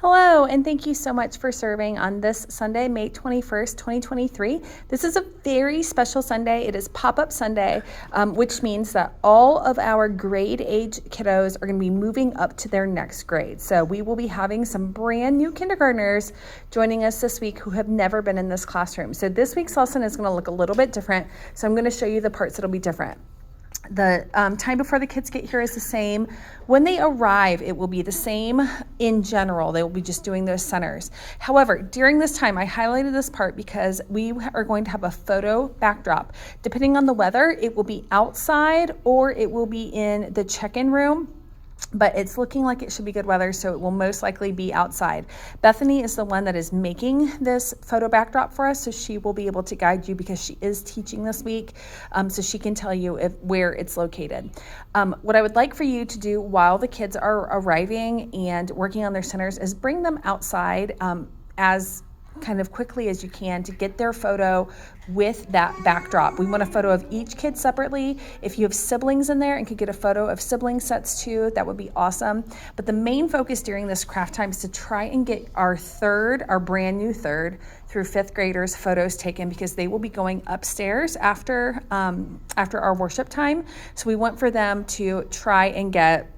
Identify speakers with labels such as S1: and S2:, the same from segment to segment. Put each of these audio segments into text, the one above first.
S1: Hello, and thank you so much for serving on this Sunday, May 21st, 2023. This is a very special Sunday. It is Pop-Up Sunday, which means that all of our grade age kiddos are going to be moving up to their next grade. So we will be having some brand new kindergartners joining us this week who have never been in this classroom. So this week's lesson is going to look a little bit different. So I'm going to show you the parts that'll be different. The time before the kids get here is the same. When they arrive, it will be the same in general. They will be just doing those centers. However, during this time, I highlighted this part because we are going to have a photo backdrop. Depending on the weather, it will be outside or it will be in the check-in room. But it's looking like it should be good weather, so it will most likely be outside. Bethany is the one that is making this photo backdrop for us, so she will be able to guide you because she is teaching this week, so she can tell you where it's located. What I would like for you to do while the kids are arriving and working on their centers is bring them outside as kind of quickly as you can to get their photo with that backdrop. We want a photo of each kid separately. If you have siblings in there and could get a photo of sibling sets too, that would be awesome. But the main focus during this craft time is to try and get our brand new third through fifth graders photos taken because they will be going upstairs after our worship time. So we want for them to try and get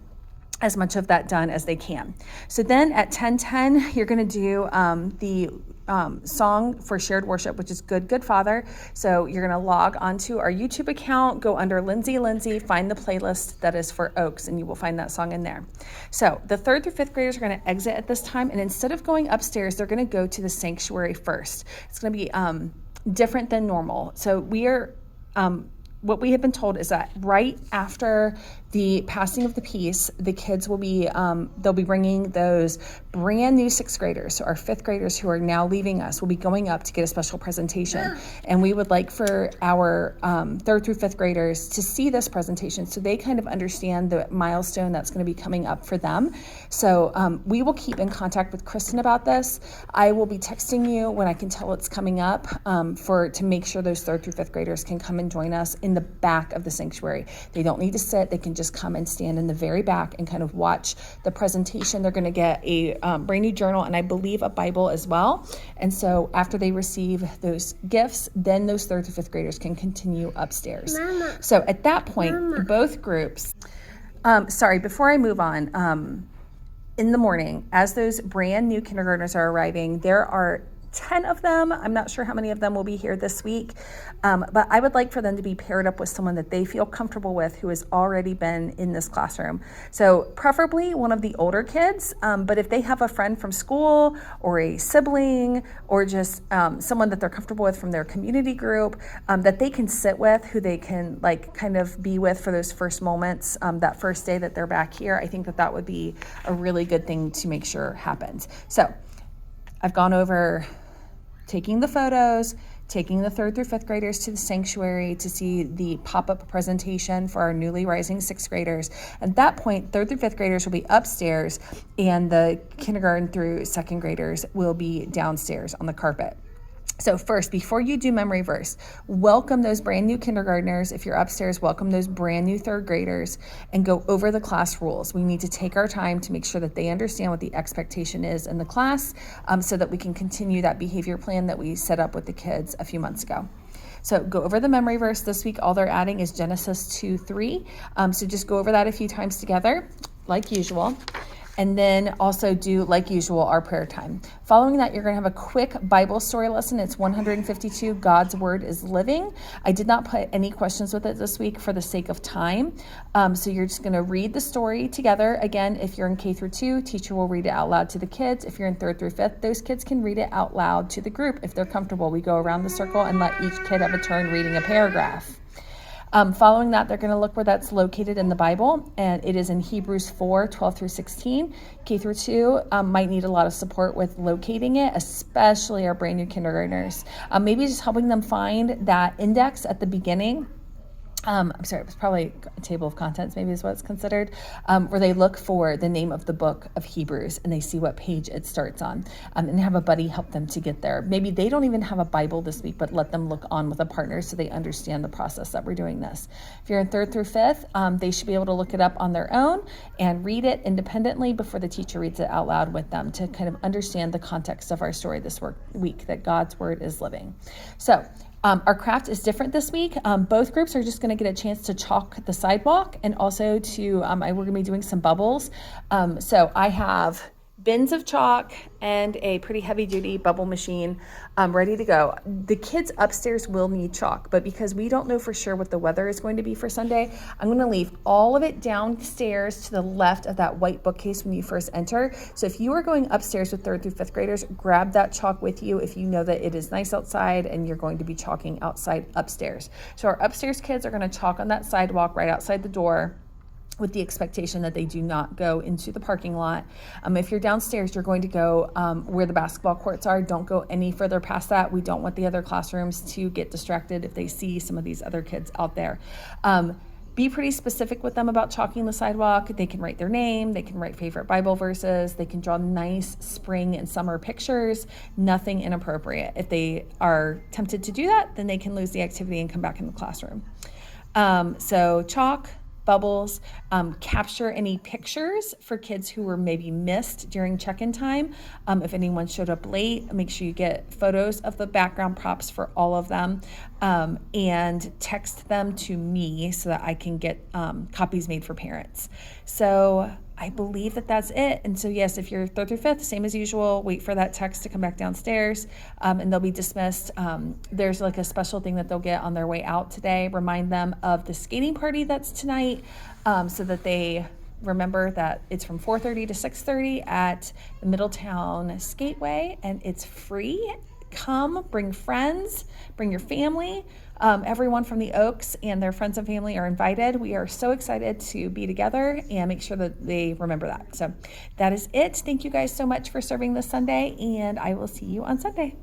S1: as much of that done as they can. So then at 10:10, you're going to do the song for shared worship, which is Good, Good Father. So you're going to log onto our YouTube account, go under Lindsay, find the playlist that is for Oaks, and you will find that song in there. So the third through fifth graders are going to exit at this time, and instead of going upstairs, they're going to go to the sanctuary first. It's going to be different than normal. So what we have been told is that right after the passing of the peace, the kids will be, they'll be bringing those brand new sixth graders. So our fifth graders who are now leaving us will be going up to get a special presentation. And we would like for our third through fifth graders to see this presentation so they kind of understand the milestone that's going to be coming up for them. So we will keep in contact with Kristen about this. I will be texting you when I can tell it's coming up to make sure those third through fifth graders can come and join us in the back of the sanctuary. They don't need to sit. They can just come and stand in the very back and kind of watch the presentation. They're going to get a brand new journal and I believe a Bible as well. And so after they receive those gifts, then those third to fifth graders can continue upstairs. Mama. So at that point, Mama. Both groups, before I move on, in the morning, as those brand new kindergartners are arriving, there are 10 of them. I'm not sure how many of them will be here this week, but I would like for them to be paired up with someone that they feel comfortable with who has already been in this classroom. So preferably one of the older kids, but if they have a friend from school or a sibling or just someone that they're comfortable with from their community group that they can sit with, who they can kind of be with for those first moments, that first day that they're back here, I think that would be a really good thing to make sure happens. So I've gone over taking the photos, taking the third through fifth graders to the sanctuary to see the pop-up presentation for our newly rising sixth graders. At that point, third through fifth graders will be upstairs and the kindergarten through second graders will be downstairs on the carpet. So first, before you do memory verse, welcome those brand new kindergartners. If you're upstairs, welcome those brand new third graders and go over the class rules. We need to take our time to make sure that they understand what the expectation is in the class so that we can continue that behavior plan that we set up with the kids a few months ago. So go over the memory verse. This week, all they're adding is Genesis 2:3. So just go over that a few times together, like usual. And then also do, like usual, our prayer time. Following that, you're going to have a quick Bible story lesson. It's 152, God's Word is Living. I did not put any questions with it this week for the sake of time. So you're just going to read the story together. Again, if you're in K through 2, teacher will read it out loud to the kids. If you're in 3rd through 5th, those kids can read it out loud to the group if they're comfortable. We go around the circle and let each kid have a turn reading a paragraph. Following that, they're going to look where that's located in the Bible, and it is in Hebrews 4:12 through 16. K through 2 might need a lot of support with locating it, especially our brand new kindergartners. Maybe just helping them find that index at the beginning I'm sorry, it was probably a table of contents, maybe is what it's considered, where they look for the name of the book of Hebrews and they see what page it starts on, and have a buddy help them to get there. Maybe they don't even have a Bible this week, but let them look on with a partner so they understand the process that we're doing this. If you're in 3rd through 5th, they should be able to look it up on their own and read it independently before the teacher reads it out loud with them to kind of understand the context of our story this week, that God's word is living. So, our craft is different this week. Both groups are just going to get a chance to chalk the sidewalk, and also to, we're going to be doing some bubbles. So I have bins of chalk and a pretty heavy duty bubble machine ready to go. The kids upstairs will need chalk, but because we don't know for sure what the weather is going to be for Sunday, I'm going to leave all of it downstairs to the left of that white bookcase when you first enter. So if you are going upstairs with 3rd through 5th graders, grab that chalk with you if you know that it is nice outside and you're going to be chalking outside upstairs. So our upstairs kids are going to chalk on that sidewalk right outside the door, with the expectation that they do not go into the parking lot. If you're downstairs, you're going to go where the basketball courts are. Don't go any further past that. We don't want the other classrooms to get distracted if they see some of these other kids out there. Be pretty specific with them about chalking the sidewalk. They can write their name, they can write favorite Bible verses, they can draw nice spring and summer pictures, nothing inappropriate. If they are tempted to do that, then they can lose the activity and come back in the classroom. So chalk, bubbles, capture any pictures for kids who were maybe missed during check-in time. If anyone showed up late, make sure you get photos of the background props for all of them, and text them to me so that I can get copies made for parents. So I believe that that's it. And so yes, if you're 3rd through 5th, same as usual, wait for that text to come back downstairs, and they'll be dismissed. There's like a special thing that they'll get on their way out today. Remind them of the skating party that's tonight, so that they remember that it's from 4:30 to 6:30 at the Middletown Skateway, and it's free. Come, bring friends, bring your family. Everyone from the Oaks and their friends and family are invited. We are so excited to be together, and make sure that they remember that. So that is it. Thank you guys so much for serving this Sunday, and I will see you on Sunday.